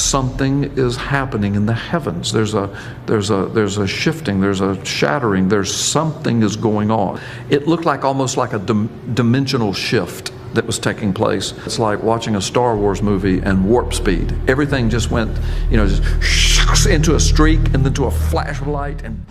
something is happening in the heavens. There's a shifting, there's a shattering, there's something is going on. It looked like almost like a dimensional shift that was taking place. It's like watching a Star Wars movie and warp speed. Everything just went, just into a streak and then to a flash of light and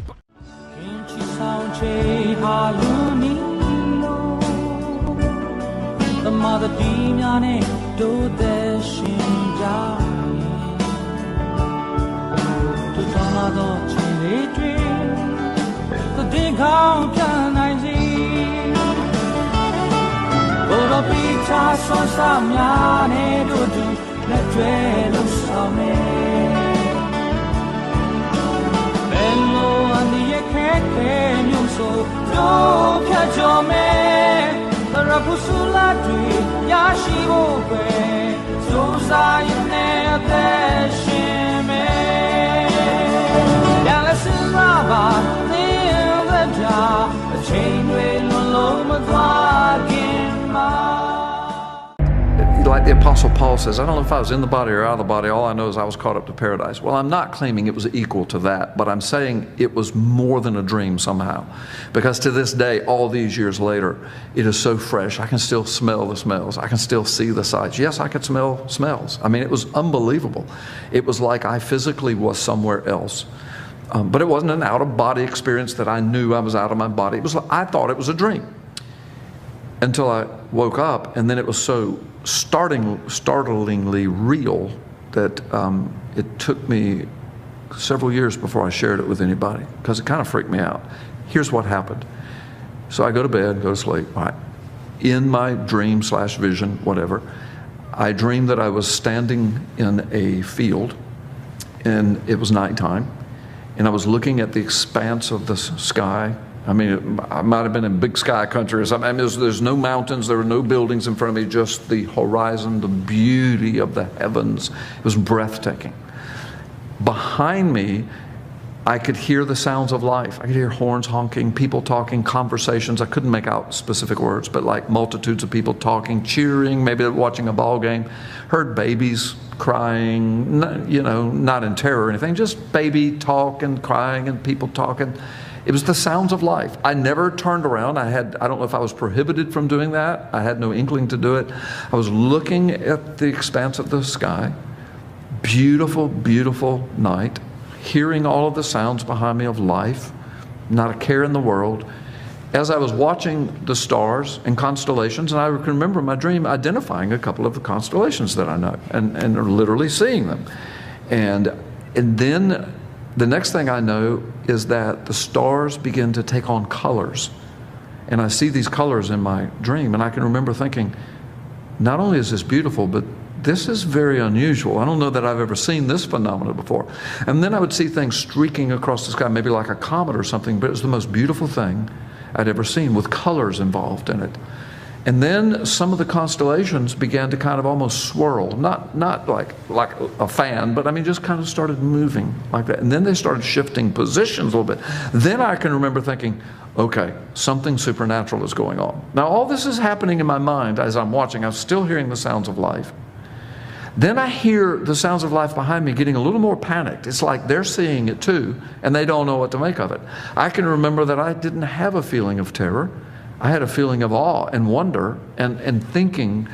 like the Apostle Paul says, I don't know if I was in the body or out of the body, all I know is I was caught up to paradise. Well, I'm not claiming it was equal to that, but I'm saying it was more than a dream somehow. Because to this day, all these years later, it is so fresh. I can still smell the smells. I can still see the sights. Yes, I could smell smells. I mean, it was unbelievable. It was like I physically was somewhere else. But it wasn't an out-of-body experience that I knew I was out of my body. It was like, I thought it was a dream until I woke up, and then it was so startlingly real that it took me several years before I shared it with anybody because it kind of freaked me out. Here's what happened. So I go to bed, go to sleep. Right. In my dream / vision, whatever, I dreamed that I was standing in a field and it was nighttime and I was looking at the expanse of the sky. I mean, I might have been in big sky country or something. I mean, there's no mountains, there were no buildings in front of me, just the horizon, the beauty of the heavens. It was breathtaking. Behind me, I could hear the sounds of life. I could hear horns honking, people talking, conversations. I couldn't make out specific words, but like multitudes of people talking, cheering, maybe they're watching a ball game. Heard babies crying, not in terror or anything, just baby talk and crying and people talking. It was the sounds of life. I never turned around. I don't know if I was prohibited from doing that. I had no inkling to do it. I was looking at the expanse of the sky. Beautiful, beautiful night. Hearing all of the sounds behind me of life. Not a care in the world. As I was watching the stars and constellations, and I can remember my dream identifying a couple of the constellations that I know and literally seeing them. And then the next thing I know is that the stars begin to take on colors. And I see these colors in my dream, and I can remember thinking, not only is this beautiful, but this is very unusual. I don't know that I've ever seen this phenomenon before. And then I would see things streaking across the sky, maybe like a comet or something, but it was the most beautiful thing I'd ever seen with colors involved in it. And then some of the constellations began to kind of almost swirl, not like a fan, but I mean just kind of started moving like that. And then they started shifting positions a little bit. Then I can remember thinking, okay, something supernatural is going on. Now all this is happening in my mind as I'm watching. I'm still hearing the sounds of life. Then I hear the sounds of life behind me getting a little more panicked. It's like they're seeing it too, and they don't know what to make of it. I can remember that I didn't have a feeling of terror. I had a feeling of awe and wonder and thinking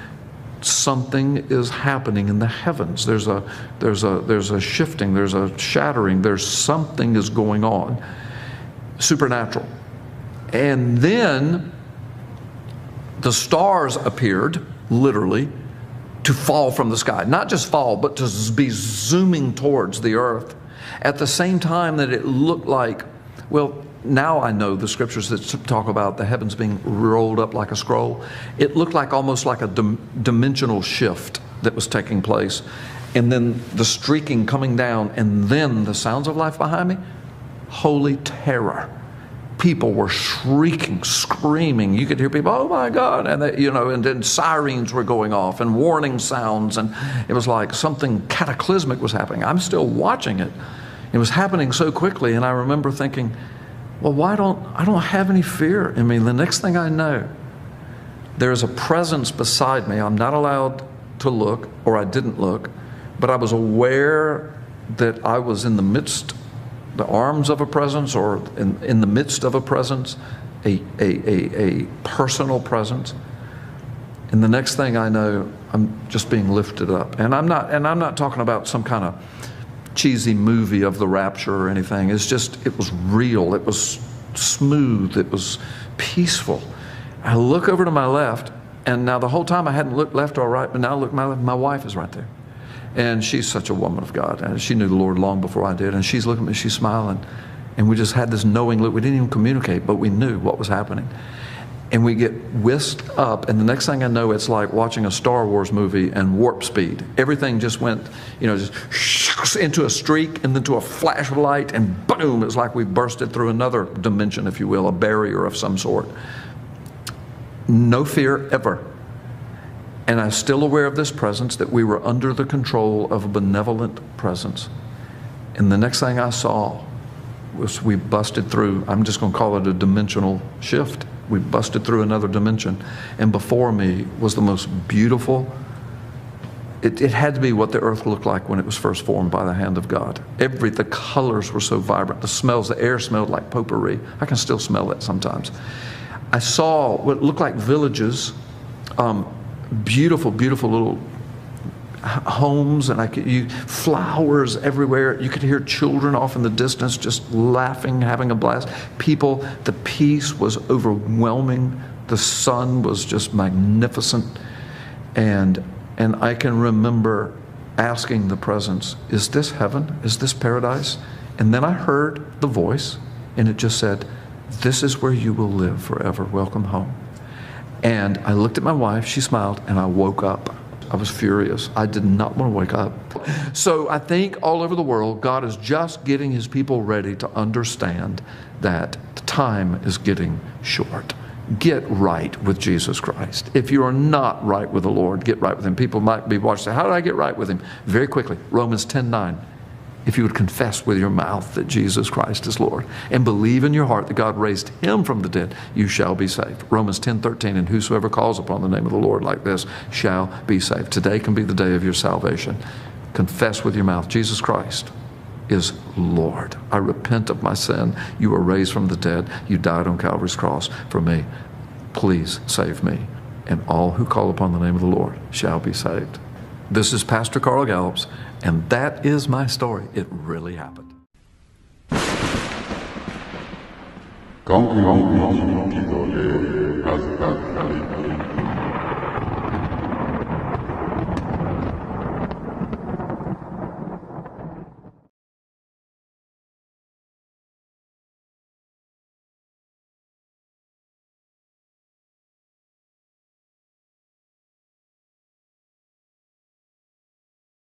something is happening in the heavens. There's a shifting, there's a shattering, there's something is going on, supernatural. And then the stars appeared, literally, to fall from the sky. Not just fall, but to be zooming towards the earth. At the same time that it looked like, well, now I know the scriptures that talk about the heavens being rolled up like a scroll. It looked like almost like a dimensional shift that was taking place. And then the streaking coming down, and then the sounds of life behind me. Holy terror. People were shrieking, screaming. You could hear people, oh my God, and they, and then sirens were going off and warning sounds, and it was like something cataclysmic was happening. I'm still watching it. It was happening so quickly, and I remember thinking, well, I don't have any fear in me. The next thing I know, there's a presence beside me. I'm not allowed to look, or I didn't look, but I was aware that I was in the midst, the arms of a presence, or in the midst of a presence, a personal presence. And the next thing I know, I'm just being lifted up. And I'm not talking about some kind of cheesy movie of the rapture or anything. It's just, it was real. It was smooth. It was peaceful. I look over to my left, and now the whole time I hadn't looked left or right, but now I look to my left, my wife is right there. And she's such a woman of God. And she knew the Lord long before I did. And she's looking at me, she's smiling. And we just had this knowing look. We didn't even communicate, but we knew what was happening. And we get whisked up, and the next thing I know, it's like watching a Star Wars movie and warp speed. Everything just went, just into a streak and then to a flash of light, and boom, it's like we bursted through another dimension, if you will, a barrier of some sort. No fear ever. And I'm still aware of this presence, that we were under the control of a benevolent presence. And the next thing I saw was we busted through, I'm just going to call it a dimensional shift. We busted through another dimension. And before me was the most beautiful, it had to be what the earth looked like when it was first formed by the hand of God. The colors were so vibrant. The smells, the air smelled like potpourri. I can still smell it sometimes. I saw what looked like villages, beautiful, beautiful little homes, and flowers everywhere. You could hear children off in the distance just laughing, having a blast. People, the peace was overwhelming. The sun was just magnificent. And I can remember asking the presence, is this heaven? Is this paradise? And then I heard the voice, and it just said, this is where you will live forever. Welcome home. And I looked at my wife, she smiled, and I woke up. I was furious. I did not want to wake up. So I think all over the world, God is just getting his people ready to understand that the time is getting short. Get right with Jesus Christ. If you are not right with the Lord, get right with him. People might be watching, how do I get right with him? Very quickly, Romans 10:9. If you would confess with your mouth that Jesus Christ is Lord and believe in your heart that God raised him from the dead, you shall be saved. Romans 10:13, and whosoever calls upon the name of the Lord like this shall be saved. Today can be the day of your salvation. Confess with your mouth, Jesus Christ is Lord. I repent of my sin. You were raised from the dead. You died on Calvary's cross for me. Please save me. And all who call upon the name of the Lord shall be saved. This is Pastor Carl Gallups, and that is my story. It really happened. Count me,